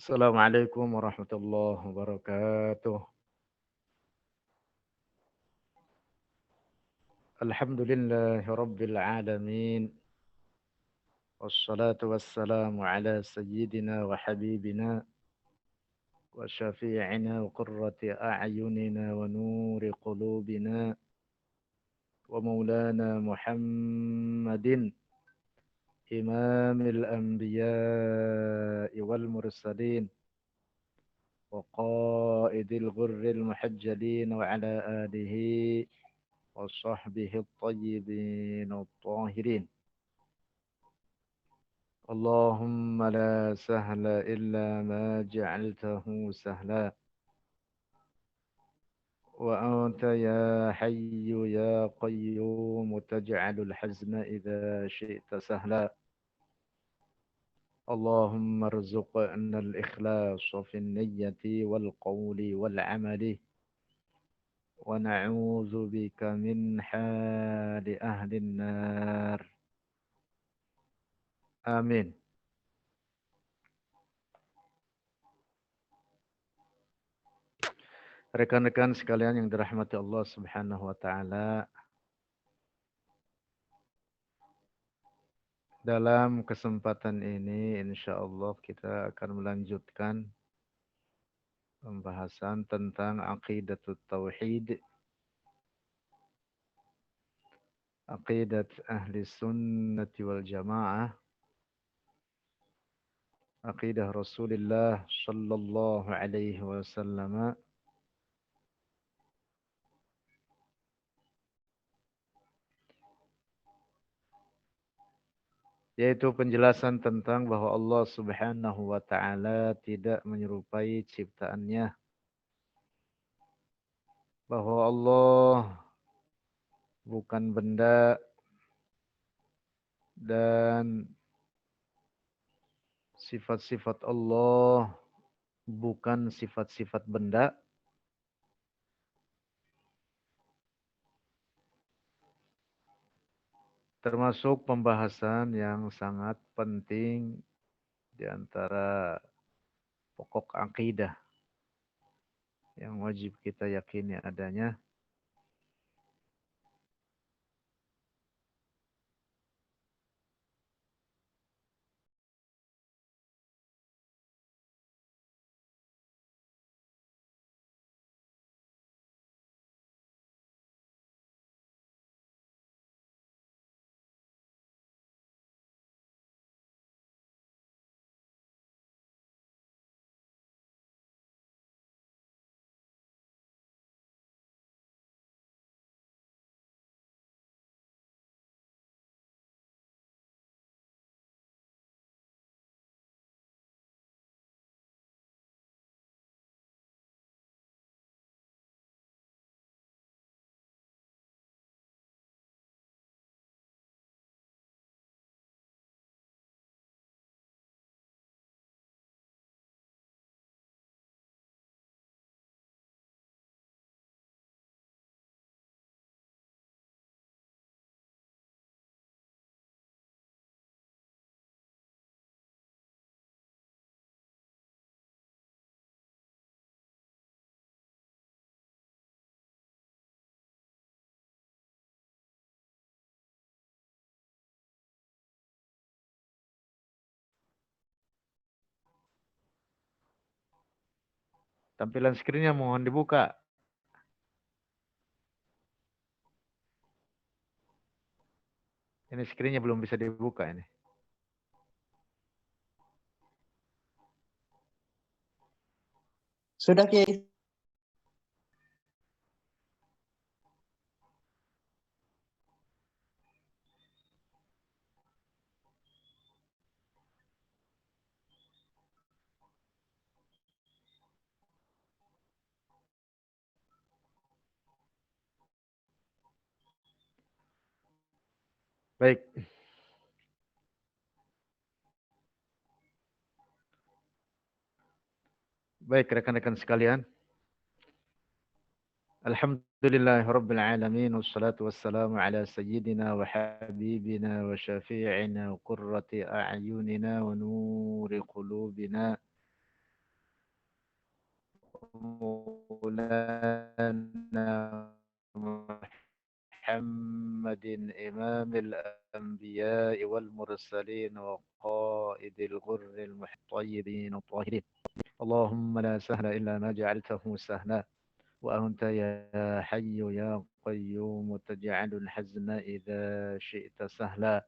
Assalamualaikum warahmatullahi wabarakatuh. Alhamdulillahi rabbil alamin. Wassalatu wassalamu ala sayyidina wa habibina wa syafi'ina wa qurrati a'yunina wa nuri qulubina wa maulana Muhammadin imamil anbiya'i wal mursalin wa qaidil ghurril muhajjalin wa ala alihi وصحبه الطيبين الطاهرين اللهم لا سهل إلا ما جعلته سهلا وأنت يا حي يا قيوم تجعل الحزن إذا شئت سهلا اللهم ارزقنا الإخلاص في النية والقول والعمل ونعوذ بك من حال أهل النار آمين. Rekan-rekan sekalian yang dirahmati Allah Subhanahu wa taala, dalam kesempatan ini insyaallah kita akan melanjutkan pembahasan tentang aqidatut tauhid, aqidat ahli sunnati wal jamaah, aqidah Rasulullah sallallahu alaihi wasallam, yaitu penjelasan tentang bahwa Allah Subhanahu wa taala tidak menyerupai ciptaannya, bahwa Allah bukan benda dan sifat-sifat Allah bukan sifat-sifat benda, termasuk pembahasan yang sangat penting di antara pokok akidah yang wajib kita yakini adanya, tampilan skrinnya mohon dibuka. Ini skrinnya belum bisa dibuka ini. Sudah, Kiai. Baik. Baik rekan-rekan sekalian. Alhamdulillahirabbil alamin wassalatu wassalamu ala sayyidina wa habibina wa syafi'ina wa qurrati a'yunina wa nuri qulubina مولانا محمد إمام الأنبياء والمرسلين وقائد الغر المحطيبين الطاهرين. اللهم لا سهل إلا ما جعلته سهلا، وأنت يا حي يا قيوم تجعل الحزن إذا شئت سهلا.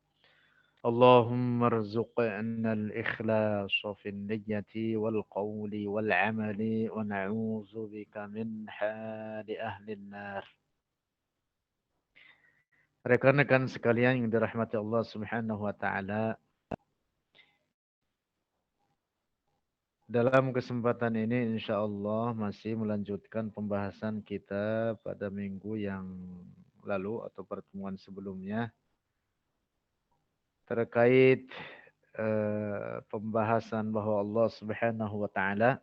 اللهم ارزقنا الإخلاص في النية والقول والعمل، ونعوذ بك من حال أهل النار. Rekan-rekan sekalian yang dirahmati Allah Subhanahu wa taala, dalam kesempatan ini insya Allah masih melanjutkan pembahasan kita pada minggu yang lalu atau pertemuan sebelumnya terkait pembahasan bahwa Allah Subhanahu wa taala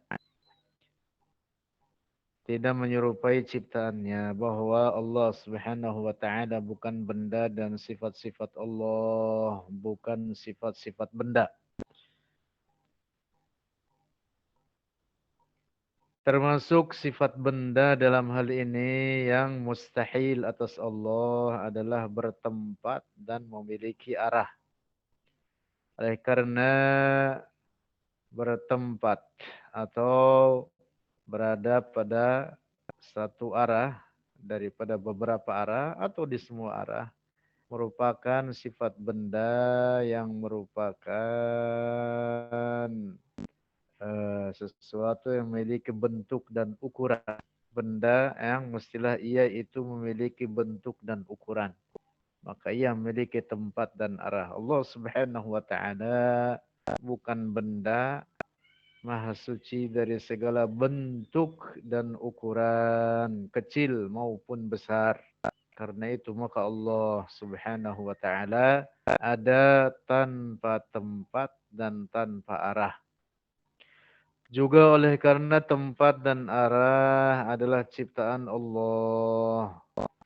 tidak menyerupai ciptaannya, bahwa Allah Subhanahu wa taala bukan benda dan sifat-sifat Allah bukan sifat-sifat benda. Termasuk sifat benda dalam hal ini yang mustahil atas Allah adalah bertempat dan memiliki arah. Oleh karena bertempat atau berada pada satu arah daripada beberapa arah atau di semua arah merupakan sifat benda yang merupakan sesuatu yang memiliki bentuk dan ukuran. Benda yang mestilah ia itu memiliki bentuk dan ukuran. Maka ia memiliki tempat dan arah. Allah Subhanahu wa taala bukan benda, maha suci dari segala bentuk dan ukuran, kecil maupun besar. Karena itu maka Allah Subhanahu wa taala ada tanpa tempat dan tanpa arah. Juga oleh karena tempat dan arah adalah ciptaan Allah.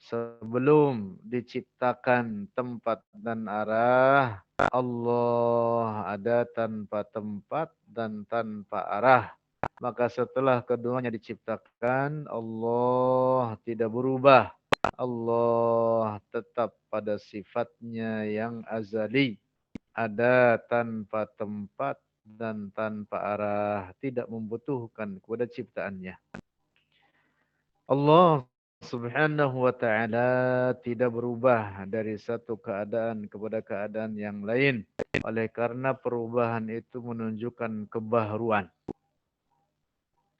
Sebelum diciptakan tempat dan arah, Allah ada tanpa tempat dan tanpa arah. Maka setelah keduanya diciptakan, Allah tidak berubah. Allah tetap pada sifatnya yang azali. Ada tanpa tempat dan tanpa arah, tidak membutuhkan kepada ciptaannya. Allah Subhanahu wa taala tidak berubah dari satu keadaan kepada keadaan yang lain. Oleh karena perubahan itu menunjukkan kebaharuan.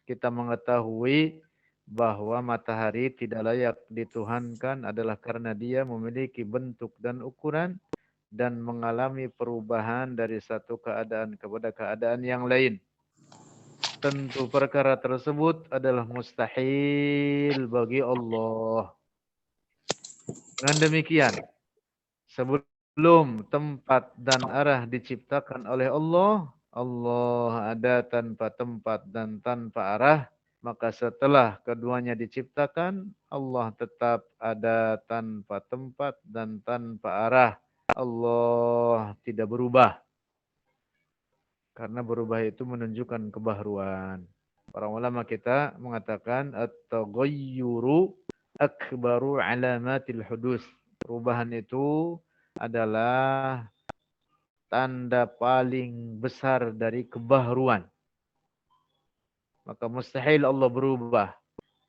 Kita mengetahui bahwa matahari tidak layak dituhankan adalah karena dia memiliki bentuk dan ukuran dan mengalami perubahan dari satu keadaan kepada keadaan yang lain. Tentu perkara tersebut adalah mustahil bagi Allah. Dengan demikian, sebelum tempat dan arah diciptakan oleh Allah, Allah ada tanpa tempat dan tanpa arah. Maka setelah keduanya diciptakan, Allah tetap ada tanpa tempat dan tanpa arah. Allah tidak berubah. Karena berubah itu menunjukkan kebaharuan. Para ulama kita mengatakan at-taghayyuru akbaru alamatil hudus. Perubahan itu adalah tanda paling besar dari kebaharuan. Maka mustahil Allah berubah.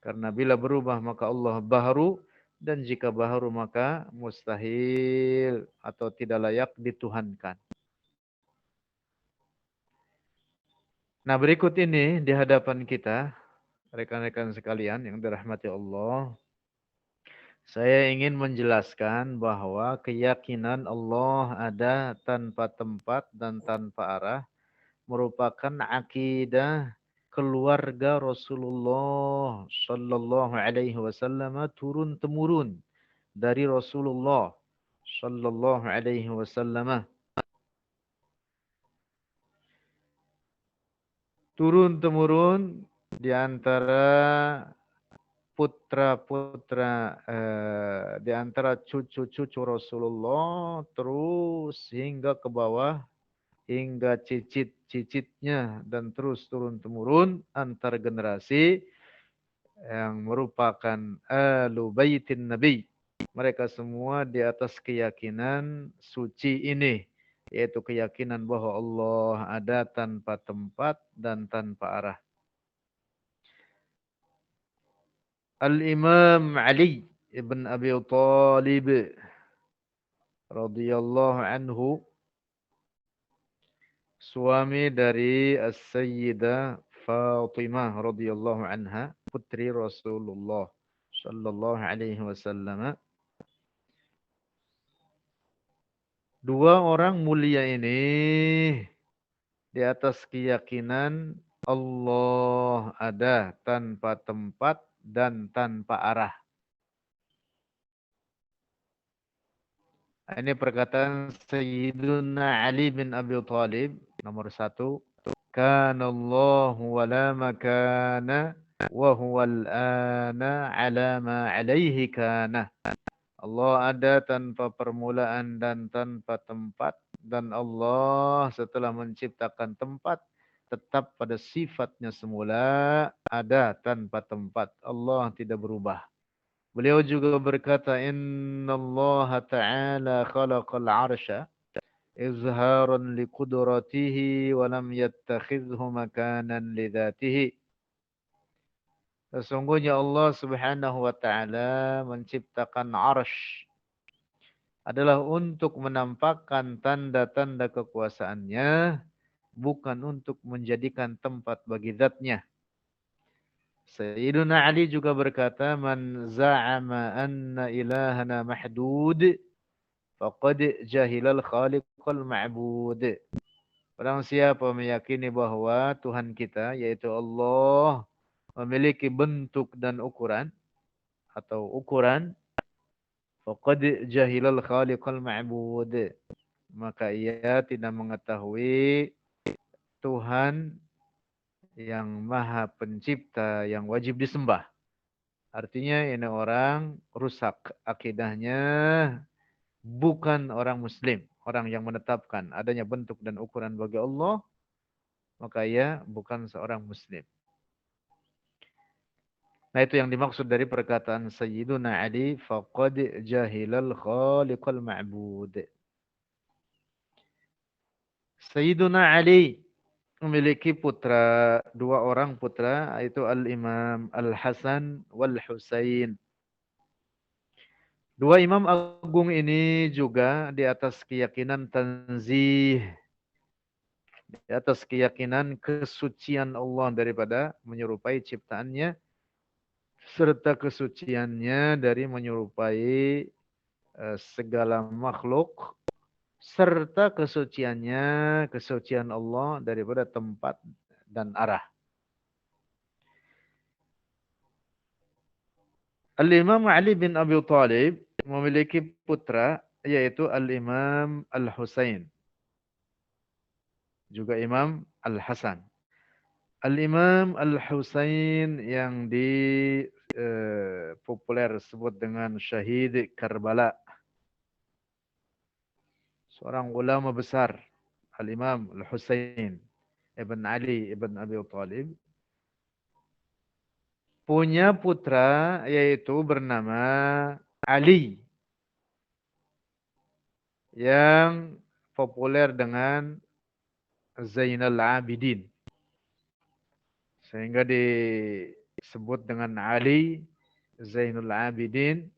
Karena bila berubah maka Allah baharu. Dan jika baharu maka mustahil atau tidak layak dituhankan. Nah berikut ini di hadapan kita, rekan-rekan sekalian yang dirahmati Allah. Saya ingin menjelaskan bahwa keyakinan Allah ada tanpa tempat dan tanpa arah merupakan akidah keluarga Rasulullah sallallahu alaihi wasallam turun temurun dari Rasulullah sallallahu alaihi wasallam. Turun temurun di antara putra-putra di antara cucu-cucu Rasulullah terus hingga ke bawah hingga cicit-cicitnya dan terus turun temurun antar generasi yang merupakan Ahlul Baitin Nabi. Mereka semua di atas keyakinan suci ini, yaitu keyakinan bahwa Allah ada tanpa tempat dan tanpa arah. Al-Imam Ali ibn Abi Thalib radhiyallahu anhu, suami dari As-Sayyidah Fatimah radhiyallahu anha, putri Rasulullah sallallahu alaihi wasallam. Dua orang mulia ini di atas keyakinan Allah ada tanpa tempat dan tanpa arah. Ini perkataan Sayyiduna Ali bin Abi Thalib, nomor satu. Kana Allahu wa la makana wa huwa al-ana ala ma alaihi kana. Allah ada tanpa permulaan dan tanpa tempat. Dan Allah setelah menciptakan tempat, tetap pada sifatnya semula, ada tanpa tempat. Allah tidak berubah. Beliau juga berkata, Inna Allah Ta'ala khalaqal arsha izharan liqudratihi wa lam yattakhidhu makanan lidhatihi. Sesungguhnya Allah Subhanahu wa Ta'ala menciptakan arsy adalah untuk menampakkan tanda-tanda kekuasaannya, bukan untuk menjadikan tempat bagi zatnya. Sayyiduna Ali juga berkata, Man za'ama anna ilahana mahdud, faqad jahilal khaliqal ma'bud. Orang siapa meyakini bahwa Tuhan kita, yaitu Allah, memiliki bentuk dan ukuran, atau ukuran, faqad jahilal khaliqal ma'bud. Maka ia tidak mengetahui Tuhan yang maha pencipta yang wajib disembah. Artinya ini orang rusak akidahnya, bukan orang muslim. Orang yang menetapkan adanya bentuk dan ukuran bagi Allah, maka ia bukan seorang muslim. Nah, itu yang dimaksud dari perkataan Sayyiduna Ali, faqad jahilal khaliqal ma'bud. Sayyiduna Ali memiliki putra, dua orang putra, yaitu Al-Imam Al-Hasan wal-Husain. Dua imam agung ini juga di atas keyakinan tanzih, di atas keyakinan kesucian Allah daripada menyerupai ciptaannya, serta kesuciannya dari menyerupai segala makhluk, serta kesucian Allah daripada tempat dan arah. Al-Imam Ali bin Abi Thalib memiliki putra, yaitu Al-Imam Al-Husain, juga Imam Al-Hasan. Al-Imam Al-Husain yang populer sebut dengan Syahid Karbala, seorang ulama besar, Al-Imam Al-Husain Ibn Ali Ibn Abi Thalib, punya putra yaitu bernama Ali, yang populer dengan Zainal Abidin, sehingga disebut dengan Ali Zainul Abidin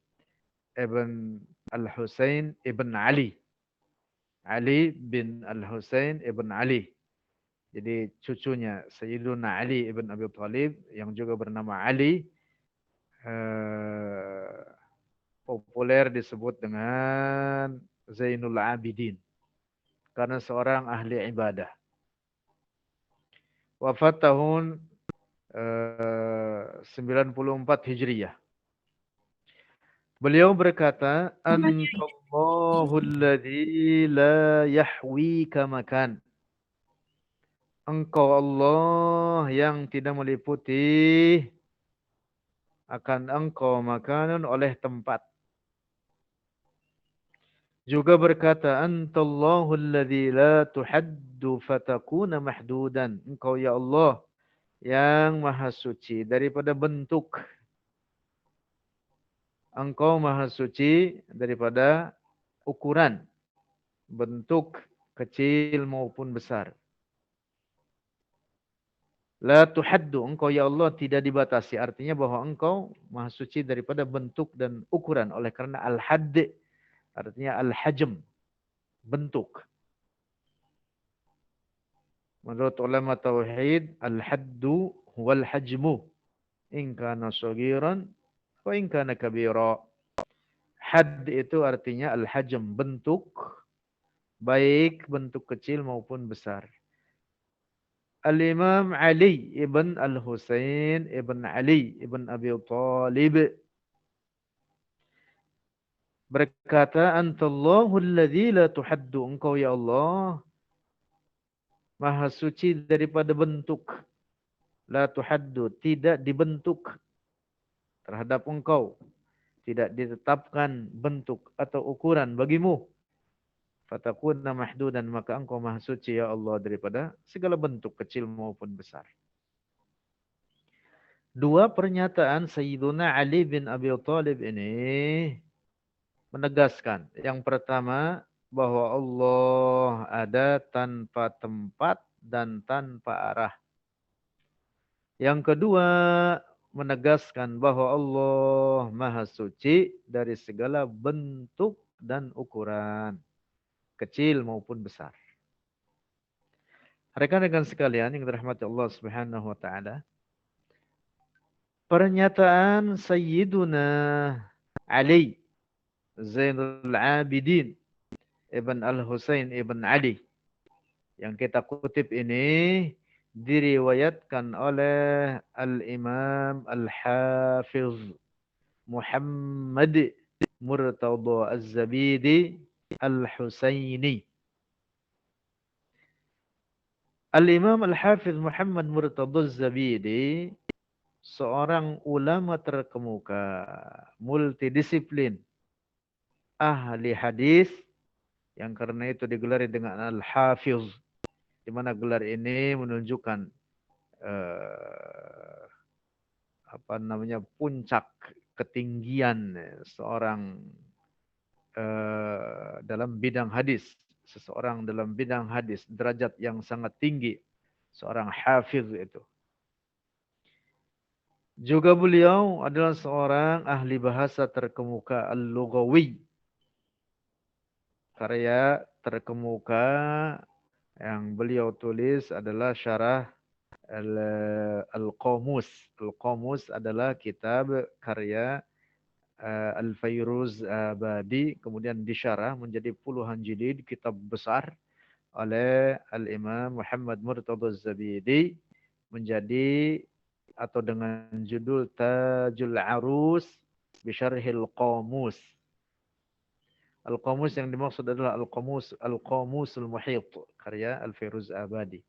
Ibn Al-Husain Ibn Ali. Ali bin Al-Husain Ibn Ali. Jadi cucunya Sayyiduna Ali Ibn Abi Thalib yang juga bernama Ali, populer disebut dengan Zainul Abidin karena seorang ahli ibadah. Wafat tahun 94 Hijriyah. Beliau berkata, Antallahu alladhi la yahwika makan. Engkau Allah yang tidak meliputi akan engkau makanan oleh tempat. Juga berkata, Antallahu alladhi la tuhaddu fatakuna mahdudan. Engkau ya Allah yang maha suci daripada bentuk. Engkau maha suci daripada ukuran, bentuk kecil maupun besar. La tuhaddu, engkau ya Allah tidak dibatasi. Artinya bahwa engkau maha suci daripada bentuk dan ukuran. Oleh karena al-hadd, artinya al-hajm, bentuk. Menurut ulama tauhid, al-haddu huwal hajmu. In kana saghiran wa in kana kabira. Had itu artinya al-hajm, bentuk, baik bentuk kecil maupun besar. Al-Imam Ali ibn Al-Husain ibn Ali ibn Abi Talib berkata, Antallahu alladhi la tuhaddu, engkau ya Allah maha suci daripada bentuk. La tuhaddu, tidak dibentuk terhadap engkau. Tidak ditetapkan bentuk atau ukuran bagimu. Fatakunna mahdudan, maka engkau maha suci ya Allah daripada segala bentuk kecil maupun besar. Dua pernyataan Sayyiduna Ali bin Abi Thalib ini menegaskan. Yang pertama, bahwa Allah ada tanpa tempat dan tanpa arah. Yang kedua, menegaskan bahwa Allah maha suci dari segala bentuk dan ukuran, kecil maupun besar. Rekan-rekan sekalian yang dirahmati Allah Subhanahu wa taala, pernyataan Sayyiduna Ali Zainul Abidin Ibn Al-Husain Ibn Ali yang kita kutip ini diriwayatkan oleh Al-Imam Al-Hafiz Muhammad Murtada Az-Zabidi Al-Husaini. Al-Imam Al-Hafiz Muhammad Murtada Az-Zabidi seorang ulama terkemuka, multidisiplin, ahli hadis, yang karena itu digelari dengan Al-Hafiz, di mana gelar ini menunjukkan puncak ketinggian seorang dalam bidang hadis, seseorang dalam bidang hadis, derajat yang sangat tinggi, seorang hafiz itu. Juga beliau adalah seorang ahli bahasa terkemuka, al-lughawi. Karya terkemuka yang beliau tulis adalah syarah Al-Qamus. Al-Qamus adalah kitab karya Al-Fayruz Abadi, kemudian disyarah menjadi puluhan jilid, kitab besar oleh Al-Imam Muhammad Murtada Az-Zabidi, menjadi atau dengan judul Tajul Arus Bisyarhil Qamus. Al-Qamus yang dimaksud adalah Al-Qamusul Muhit, karya Al-Fayruz Abadi.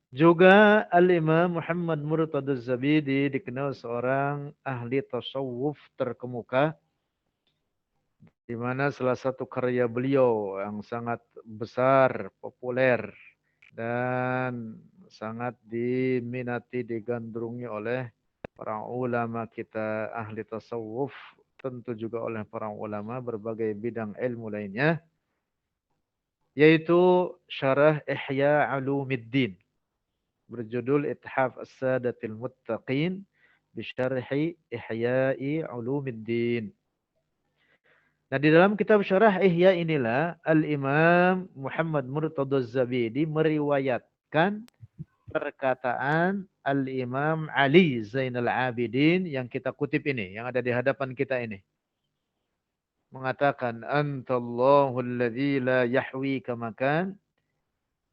Juga Al-Imam Muhammad Murtada Az-Zabidi dikenal seorang ahli tasawuf terkemuka, di mana salah satu karya beliau yang sangat besar, populer, dan sangat diminati, digandrungi oleh para ulama kita ahli tasawuf, tentu juga oleh para ulama berbagai bidang ilmu lainnya, yaitu Syarah Ihya Ulumiddin, berjudul Ithaf As-Sadatil Muttaqin Bisyarhi Ihya'i Ulumiddin. Nah, di dalam kitab Syarah Ihya inilah Al-Imam Muhammad Murtada Az-Zabidi meriwayatkan perkataan Al-Imam Ali Zainal Abidin yang kita kutip ini, yang ada di hadapan kita ini. Mengatakan, Antallahu alladzi la yahwika makan,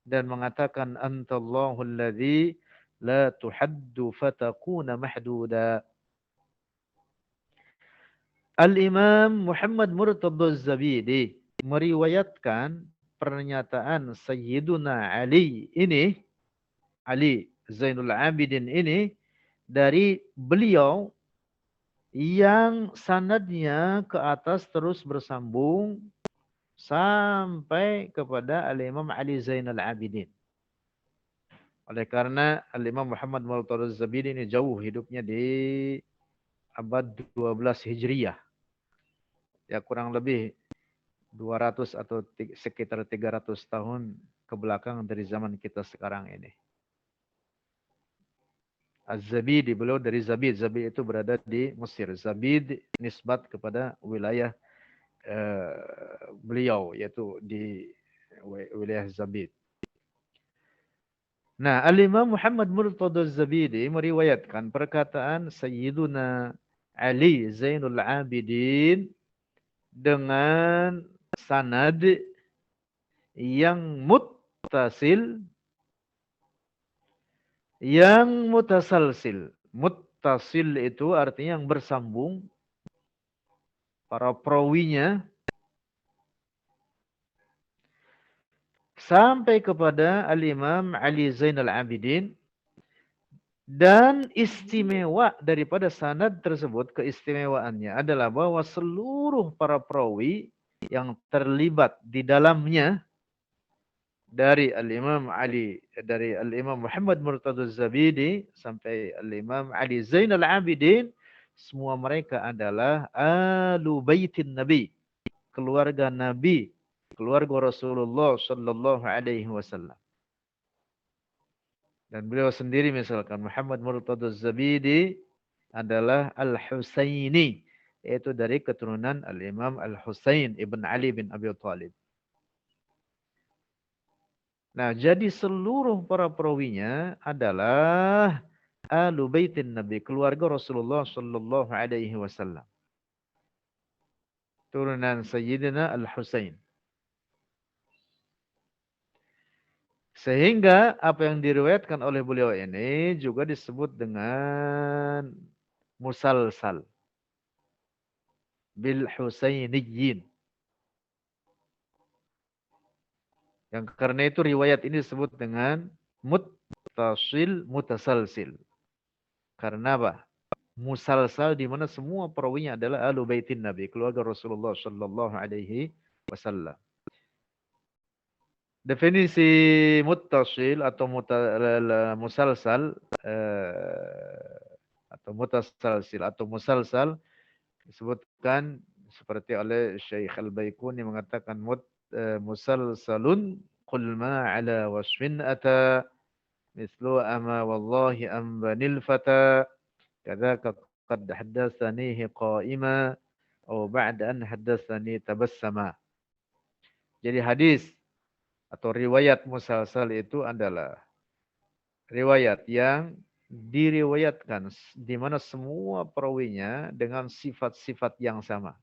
dan mengatakan, Antallahu alladzi la tuhaddu fatakuna mahduda. Al-Imam Muhammad Murtada Az-Zabidi meriwayatkan pernyataan Sayyiduna Ali ini, Ali Zainul Abidin ini, dari beliau yang sanadnya ke atas terus bersambung sampai kepada Al-Imam Ali Zainul Abidin. Oleh karena Al-Imam Muhammad Murtadha Az-Zabidi ini jauh hidupnya di abad 12 Hijriyah. Ya kurang lebih 200 atau sekitar 300 tahun ke belakang dari zaman kita sekarang ini. Az-Zabidi, beliau dari Zabid. Zabid itu berada di Mesir. Zabid nisbat kepada wilayah beliau, yaitu di wilayah Zabid. Nah, Al-Imam Muhammad Murtadha Az-Zabidi meriwayatkan perkataan Sayyiduna Ali Zainul Abidin dengan sanad yang muttasil, yang mutasalsil. Muttasil itu artinya yang bersambung, para perawinya sampai kepada Al-Imam Ali Zainal Abidin. Dan istimewa daripada sanad tersebut, keistimewaannya adalah bahwa seluruh para perawi yang terlibat di dalamnya dari Al-Imam Ali, dari Al-Imam Muhammad Murtadha Az-Zabidi sampai Al-Imam Ali Zainal Abidin, semua mereka adalah Ahlu Baitin Nabi, keluarga Nabi, keluarga Rasulullah sallallahu alaihi wasallam. Dan beliau sendiri misalkan Muhammad Murtadha Az-Zabidi adalah Al-Husaini, yaitu dari keturunan Al-Imam Al-Husain ibn Ali bin Abi Thalib. Nah, jadi seluruh para perawinya adalah Ahlu Baitin Nabi, keluarga Rasulullah sallallahu alaihi wasallam. Turunan Sayyidina Al-Husain. Sehingga apa yang diriwayatkan oleh beliau ini juga disebut dengan musalsal bil Husainiyyin. Yang karena itu riwayat ini disebut dengan muttasil mutasalsil. Karena apa? Musalsal di mana semua perawinya adalah ahlu baitin Nabi, keluarga Rasulullah sallallahu alaihi wasallam. Definisi muttasil atau musalsal atau mutasalsil atau musalsal disebutkan seperti oleh Syekh Al-Baikuni mengatakan musalsalun qul ma ala wasfin ata mislu ama wallahi am banil fata kadzaka qad haddatsanihi qa'ima atau ba'da an haddatsani tabassama. Jadi hadis atau riwayat musalsal itu adalah riwayat yang diriwayatkan di mana semua perawinya dengan sifat-sifat yang sama.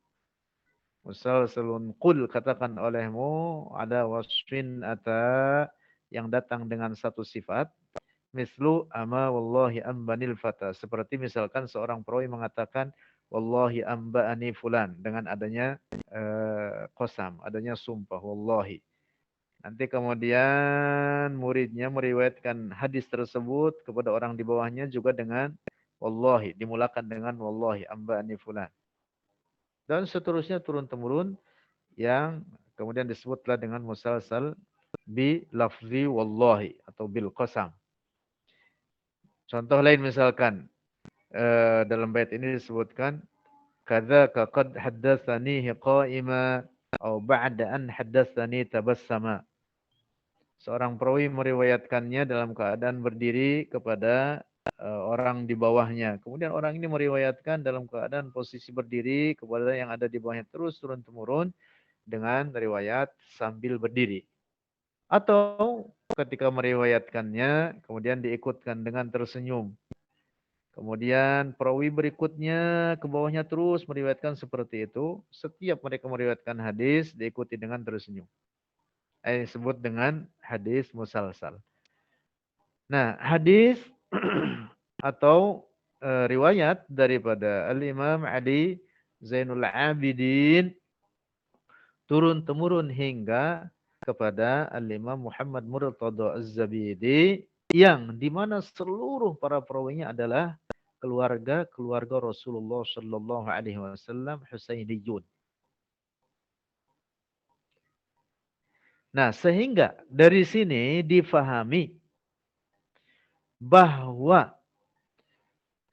Musalsalun qul, katakan olehmu ada wasfin ata yang datang dengan satu sifat. Mislu ama wallahi ambanil fata. Seperti misalkan seorang perawi mengatakan wallahi amba'ani fulan dengan adanya qasam, adanya sumpah wallahi. Nanti kemudian muridnya meriwayatkan hadis tersebut kepada orang di bawahnya juga dengan wallahi, dimulakan dengan wallahi amba'ani fulan. Dan seterusnya turun-temurun yang kemudian disebutlah dengan musalsal bi lafzi wallahi atau bil qasam. Contoh lain misalkan dalam bait ini disebutkan kadzaka qad haddatsanihi qa'ima atau ba'da an haddatsani tabassama. Seorang perawi meriwayatkannya dalam keadaan berdiri kepada orang di bawahnya. Kemudian orang ini meriwayatkan dalam keadaan posisi berdiri kepada yang ada di bawahnya, terus turun-temurun dengan riwayat sambil berdiri. Atau ketika meriwayatkannya kemudian diikutkan dengan tersenyum. Kemudian perawi berikutnya ke bawahnya terus meriwayatkan seperti itu. Setiap mereka meriwayatkan hadis diikuti dengan tersenyum. Disebut dengan hadis musalsal. Nah, hadis atau riwayat daripada Al-Imam Ali Zainul Abidin turun-temurun hingga kepada Al-Imam Muhammad Murtadha Az-Zabidi yang di mana seluruh para perawinya adalah keluarga Rasulullah sallallahu alaihi wasallam Husainiyun. Nah, sehingga dari sini difahami bahwa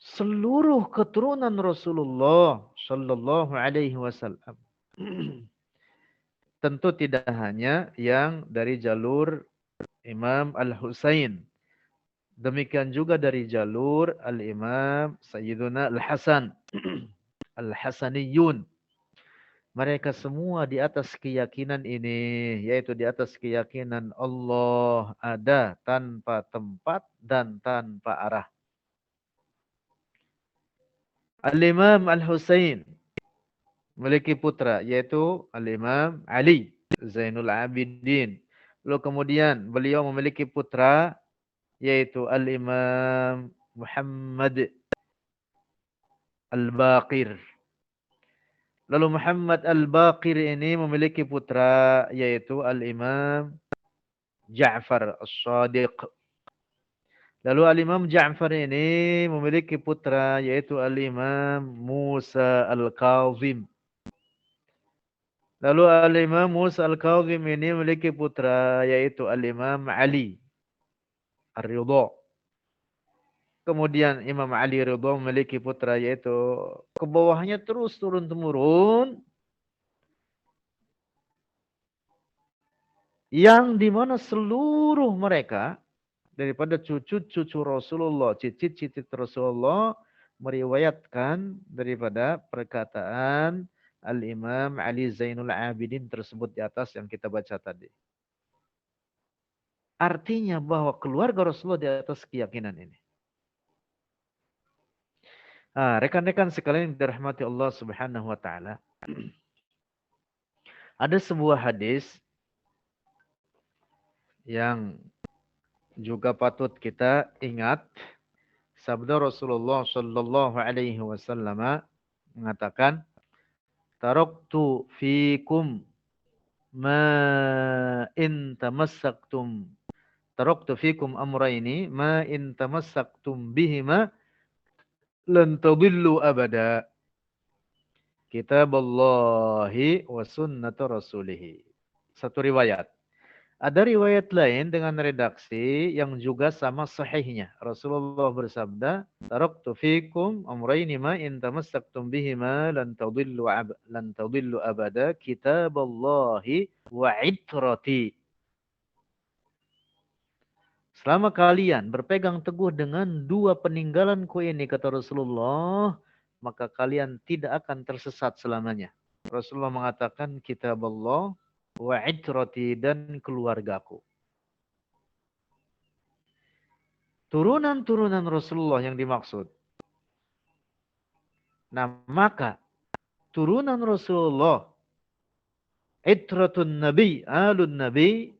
seluruh keturunan Rasulullah Shallallahu Alaihi Wasallam tentu tidak hanya yang dari jalur Imam Al-Husain. Demikian juga dari jalur Al-Imam Sayyiduna Al-Hasan. Al-Hasaniyun. Mereka semua di atas keyakinan ini. Yaitu di atas keyakinan Allah ada tanpa tempat dan tanpa arah. Al-Imam Al-Husain memiliki putra. Yaitu Al-Imam Ali Zainul Abidin. Lalu kemudian beliau memiliki putra. Yaitu Al-Imam Muhammad Al-Baqir. Lalu Muhammad Al-Baqir ini memiliki putra yaitu Al-Imam Ja'far As-Sadiq. Lalu Al-Imam Ja'far ini memiliki putra yaitu Al-Imam Musa Al-Kazim. Lalu Al-Imam Musa Al-Kazim ini memiliki putra yaitu Al-Imam Ali Ar-Ridha. Kemudian Imam Ali Ridha memiliki putra yaitu ke bawahnya terus turun-temurun. Yang dimana seluruh mereka daripada cucu-cucu Rasulullah, cicit-cicit Rasulullah meriwayatkan daripada perkataan Al-Imam Ali Zainul Abidin tersebut di atas yang kita baca tadi. Artinya bahwa keluarga Rasulullah di atas keyakinan ini. Rekan-rekan sekalian yang dirahmati Allah Subhanahu wa taala. Ada sebuah hadis yang juga patut kita ingat. Sabda Rasulullah sallallahu alaihi wasallam mengatakan, "Taraktu fikum ma in tamassaktum. Taraktu fikum amrayni ma in tamassaktum bihima lan tadillu abada. Kitaballahi wa sunnata rasulih." Satu riwayat. Ada riwayat lain dengan redaksi yang juga sama sahihnya. Rasulullah bersabda, "Taraktu fikum amrayni ma in tamassaktum bihima lan tadillu abada, kitaballahi wa itrati." Selama kalian berpegang teguh dengan dua peninggalanku ini, kata Rasulullah, maka kalian tidak akan tersesat selamanya. Rasulullah mengatakan, kitaballah wa itrati, dan keluargaku. Turunan-turunan Rasulullah yang dimaksud. Nah, maka turunan Rasulullah, itratun Nabi, alun Nabi,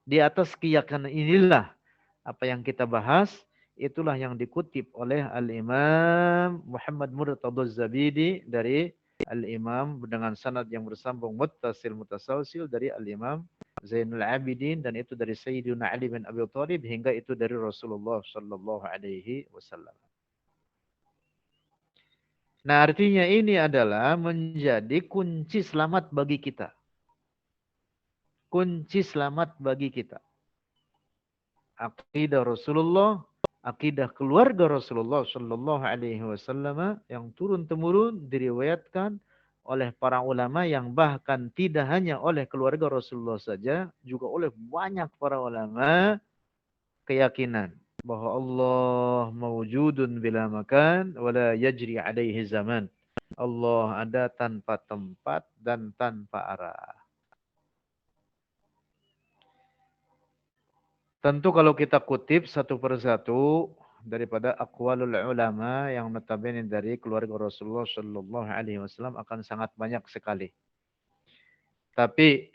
di atas keyakinan inilah apa yang kita bahas, itulah yang dikutip oleh Al-Imam Muhammad Murtadha Az-Zabidi dari Al-Imam dengan sanad yang bersambung muttasil dari Al-Imam Zainul Abidin, dan itu dari Sayyidina Ali bin Abi Thalib hingga itu dari Rasulullah sallallahu alaihi wasallam. Nah, artinya ini adalah menjadi kunci selamat bagi kita. Kunci selamat bagi kita. Akidah Rasulullah, akidah keluarga Rasulullah sallallahu alaihi wasallam yang turun-temurun diriwayatkan oleh para ulama, yang bahkan tidak hanya oleh keluarga Rasulullah saja, juga oleh banyak para ulama, keyakinan bahwa Allah mawjudun bila makan wala yajri alaihi zaman. Allah ada tanpa tempat dan tanpa arah. Tentu kalau kita kutip satu persatu daripada aqwalul ulama yang notabene dari keluarga Rasulullah sallallahu alaihi wasallam akan sangat banyak sekali. Tapi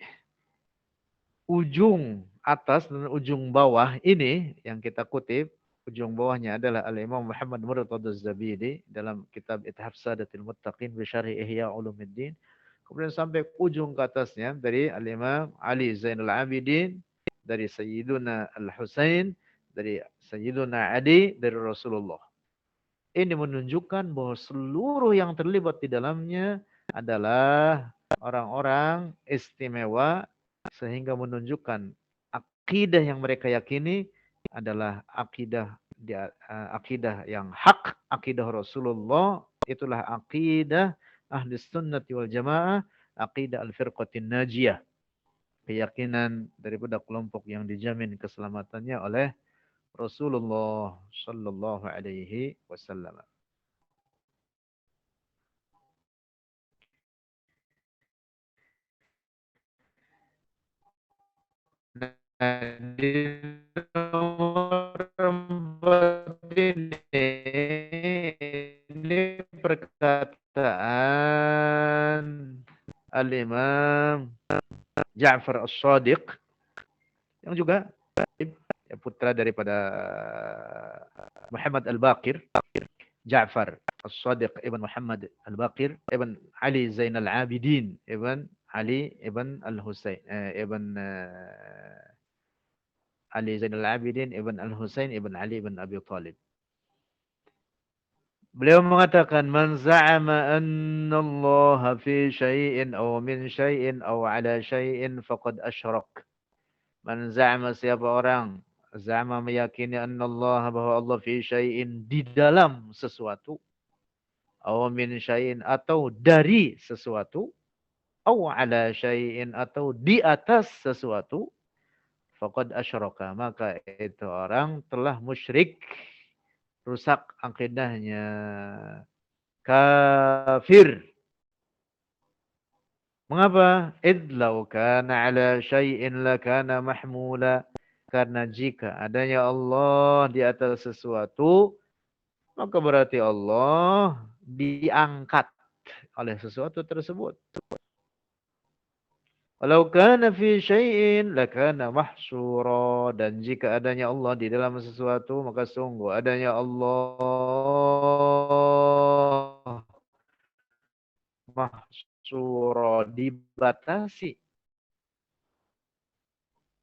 ujung atas dan ujung bawah ini yang kita kutip, ujung bawahnya adalah Al-Imam Muhammad Murtadha Az-Zabidi dalam kitab Ithaf Sadatil Muttaqin bi Syarh Ihya Ulumuddin. Kemudian sampai ujung ke atasnya dari Al-Imam Ali Zainul Abidin, dari Sayyiduna Al-Husain, dari Sayyiduna Ali, dari Rasulullah. Ini menunjukkan bahwa seluruh yang terlibat di dalamnya adalah orang-orang istimewa, sehingga menunjukkan akidah yang mereka yakini adalah akidah yang hak, akidah Rasulullah, itulah akidah ahli sunnati wal jamaah, akidah al-firqatin najiyah, keyakinan daripada kelompok yang dijamin keselamatannya oleh Rasulullah sallallahu alaihi wasallam. Nah, di nomor 4 ini perkataan Al-Imam Ja'far As-Shadiq yang juga putra daripada Muhammad Al-Baqir, Ja'far As-Shadiq ibn Muhammad Al-Baqir ibn Ali Zainal Abidin ibn Ali ibn Al-Husain ibn Ali Zainal Abidin ibn Al-Husain ibn Ali ibn Abi Talib. Beliau mengatakan man za'ama anna Allah fi syai'in aw min syai'in aw ala syai'in faqad asyrak. Man za'ama, siapa orang za'ama meyakini anna Allah, bahwa Allah fi syai'in, di dalam sesuatu, aw min syai'in, atau dari sesuatu, aw ala syai'in, atau di atas sesuatu, faqad asyraka, maka itu orang telah musyrik, rusak akidahnya, kafir. Mengapa? Idlau kana ala syai'in lakana mahmula. Karena jika adanya Allah di atas sesuatu, maka berarti Allah diangkat oleh sesuatu tersebut. Walau kana fi syai'in lakana mahsura. Dan jika adanya Allah di dalam sesuatu, maka sungguh adanya Allah mahsura, dibatasi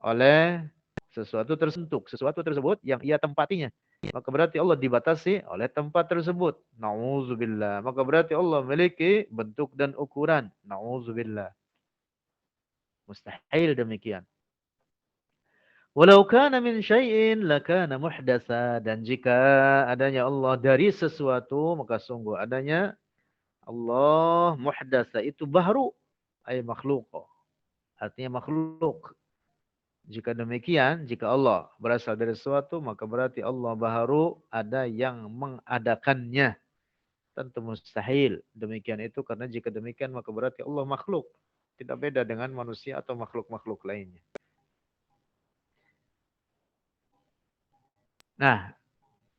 oleh sesuatu tersentuh, sesuatu tersebut yang ia tempatinya. Maka berarti Allah dibatasi oleh tempat tersebut. Nauzubillah. Maka berarti Allah memiliki bentuk dan ukuran. Nauzubillah. Mustahil demikian. Walau kana min syai'in lakana muhdasa. Dan jika adanya Allah dari sesuatu, maka sungguh adanya Allah muhdasa, itu baru, ay makhluk. Artinya makhluk. Jika demikian, jika Allah berasal dari sesuatu, maka berarti Allah baharu, ada yang mengadakannya. Tentu mustahil demikian itu, karena jika demikian maka berarti Allah makhluk. Tidak beda dengan manusia atau makhluk-makhluk lainnya. Nah,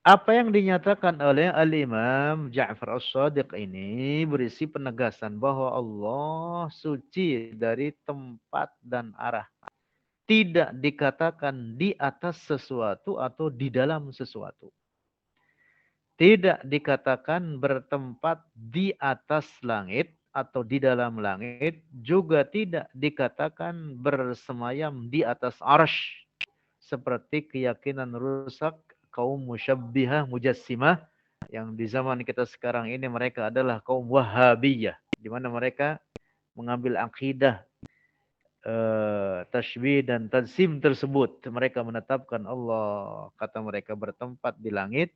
apa yang dinyatakan oleh Al-Imam Ja'far As-Shadiq ini berisi penegasan bahwa Allah suci dari tempat dan arah. Tidak dikatakan di atas sesuatu atau di dalam sesuatu. Tidak dikatakan bertempat di atas langit atau di dalam langit. Juga tidak dikatakan bersemayam di atas arsy. Seperti keyakinan rusak kaum musyabbihah mujassimah. Yang di zaman kita sekarang ini mereka adalah kaum Wahabiyah. Di mana mereka mengambil akidah tashbih dan tajsim tersebut. Mereka menetapkan Allah, kata mereka, bertempat di langit.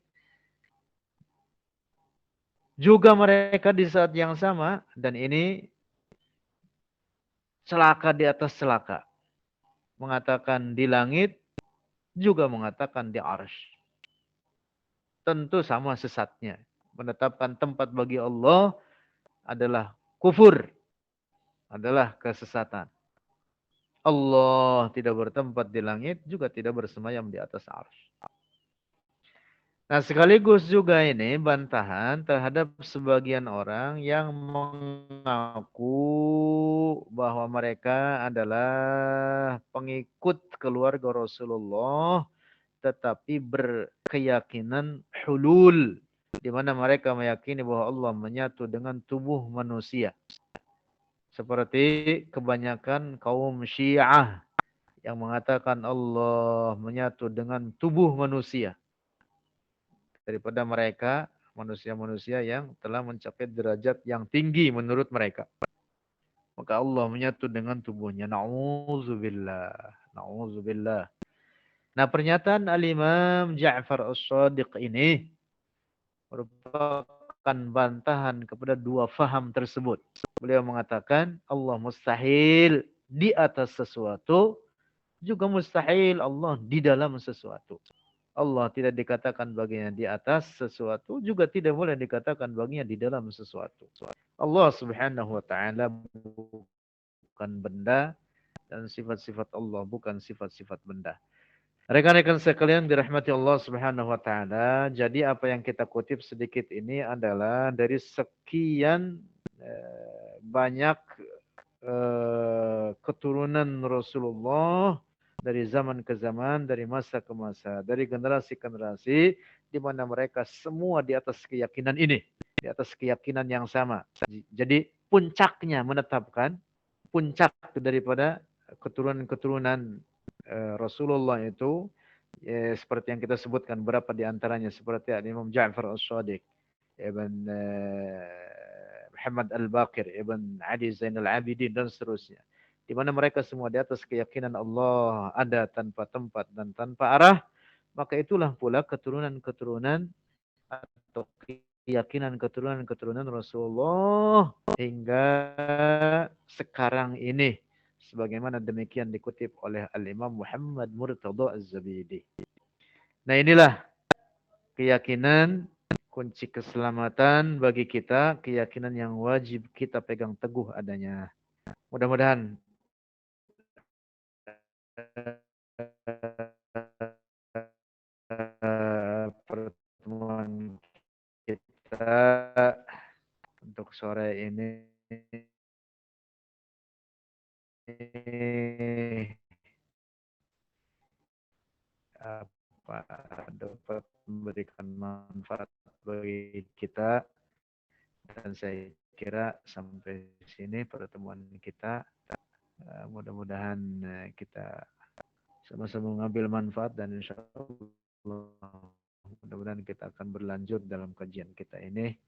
Juga mereka di saat yang sama, dan ini celaka di atas celaka, mengatakan di langit, juga mengatakan di arsy. Tentu sama sesatnya. Menetapkan tempat bagi Allah adalah kufur, adalah kesesatan. Allah tidak bertempat di langit, juga tidak bersemayam di atas arsy. Nah, sekaligus juga ini bantahan terhadap sebagian orang yang mengaku bahwa mereka adalah pengikut keluarga Rasulullah, tetapi berkeyakinan hulul, di mana mereka meyakini bahwa Allah menyatu dengan tubuh manusia. Seperti kebanyakan kaum Syiah yang mengatakan Allah menyatu dengan tubuh manusia. Daripada mereka, manusia-manusia yang telah mencapai derajat yang tinggi menurut mereka. Maka Allah menyatu dengan tubuhnya. Na'udzubillah. Na'udzubillah. Nah, pernyataan Al-Imam Ja'far As-Shadiq ini merupakan bantahan kepada dua faham tersebut. Beliau mengatakan Allah mustahil di atas sesuatu, juga mustahil Allah di dalam sesuatu. Allah tidak dikatakan baginya di atas sesuatu, juga tidak boleh dikatakan baginya di dalam sesuatu. Allah Subhanahu wa taala bukan benda dan sifat-sifat Allah bukan sifat-sifat benda. Rekan-rekan sekalian dirahmati Allah Subhanahu wa taala, jadi apa yang kita kutip sedikit ini adalah dari sekian banyak keturunan Rasulullah dari zaman ke zaman, dari masa ke masa, dari generasi ke generasi, di mana mereka semua di atas keyakinan ini, di atas keyakinan yang sama. Jadi puncaknya menetapkan puncak daripada keturunan-keturunan Rasulullah itu seperti yang kita sebutkan berapa di antaranya seperti Imam Ja'far As-Shadiq, Ibn Muhammad Al-Baqir, Ibn Ali Zainal Abidin dan seterusnya. Di mana mereka semua di atas keyakinan Allah ada tanpa tempat dan tanpa arah, maka itulah pula keturunan-keturunan atau keyakinan keturunan-keturunan Rasulullah hingga sekarang ini. Sebagaimana demikian dikutip oleh Al-Imam Muhammad Murtada Az-Zabidi. Nah, inilah keyakinan kunci keselamatan bagi kita, keyakinan yang wajib kita pegang teguh adanya. Mudah-mudahan pertemuan kita untuk sore ini dapat memberikan manfaat bagi kita, dan saya kira sampai sini pertemuan kita. Mudah-mudahan kita sama-sama mengambil manfaat dan insya Allah mudah-mudahan kita akan berlanjut dalam kajian kita ini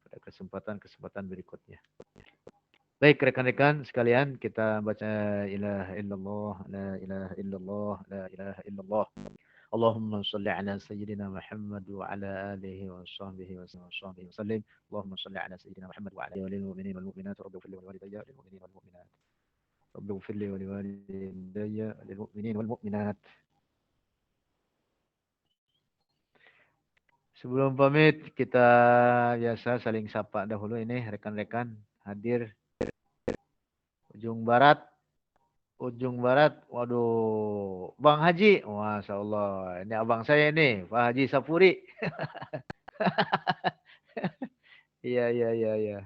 pada kesempatan-kesempatan berikutnya. Baik rekan-rekan sekalian, kita baca ilaha illallah, la ilaha illallah, la ilaha illallah. Allahumma salli ala sayyidina Muhammad wa ala alihi wa sahbihi wa sallim. Allahumma salli ala sayyidina Muhammad wa ala alihi wal mu'minin wal mu'minat. Rabbi ighfir li wa liwalidayya wal mu'minin wal mu'minat. Rabbi ighfir li wa liwalidayya wal mu'minin wal mu'minat. Sebelum pamit, kita biasa saling sapa dahulu ini rekan-rekan hadir ujung barat. Ujung barat, waduh, Bang Haji, Masya Allah, ini abang saya ini, Pak Haji Sapuri. Iya, iya, iya, iya.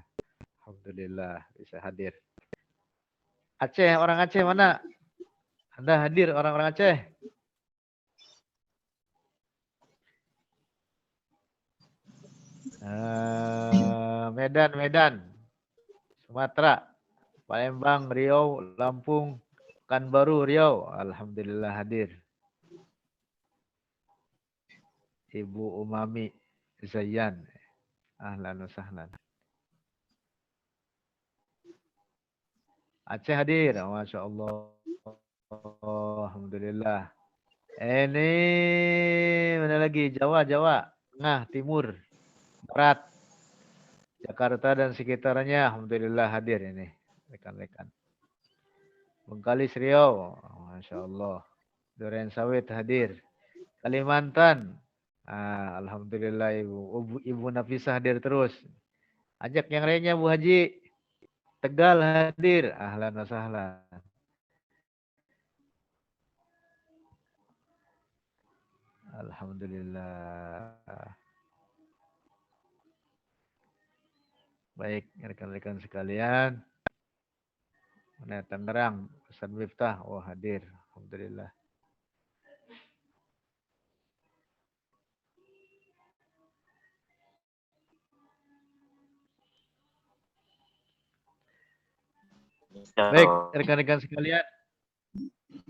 Alhamdulillah bisa hadir. Aceh, orang Aceh mana? Anda hadir orang-orang Aceh? Medan, Medan, Sumatera, Palembang, Riau, Lampung, Pekanbaru, Riau. Alhamdulillah hadir. Ibu Umami Zayyan. Ahlan wa sahlan. Aceh hadir. Masya Allah. Alhamdulillah. Ini mana lagi? Jawa, Jawa. Tengah, Timur, Barat, Jakarta dan sekitarnya. Alhamdulillah hadir ini. Rekan-rekan. Bengkalis Riau. Masya Allah. Duren Sawit hadir. Kalimantan. Alhamdulillah Ibu Nafisah hadir terus. Ajak yang lainnya Bu Haji. Tegal hadir. Ahlan wa sahlan. Alhamdulillah. Baik, rekan-rekan sekalian. Mana Tangerang, Ustaz Miftah, hadir. Alhamdulillah. Baik, rekan-rekan sekalian.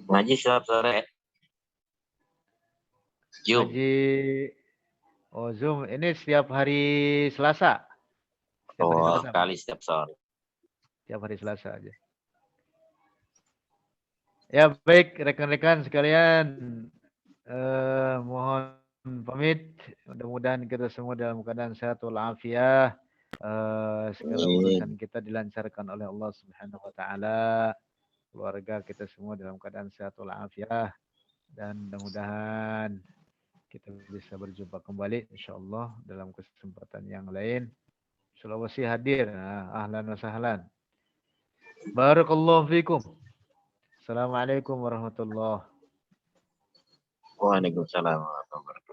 Ngaji setiap sore. Zoom. Ngaji Zoom ini setiap hari Selasa. Kali setiap sore. Setiap hari Selasa aja. Ya, baik rekan-rekan sekalian. Mohon pamit. Mudah-mudahan kita semua dalam keadaan sehat walafiat. Segala urusan kita dilancarkan oleh Allah Subhanahu wa taala. Keluarga kita semua dalam keadaan sehat walafiat dan mudah-mudahan kita bisa berjumpa kembali insyaallah dalam kesempatan yang lain. Sulawesi hadir. Ahlan wa sahlan. Barakallahu fikum. Assalamualaikum warahmatullahi wabarakatuh. Waalaikumsalam warahmatullahi wabarakatuh.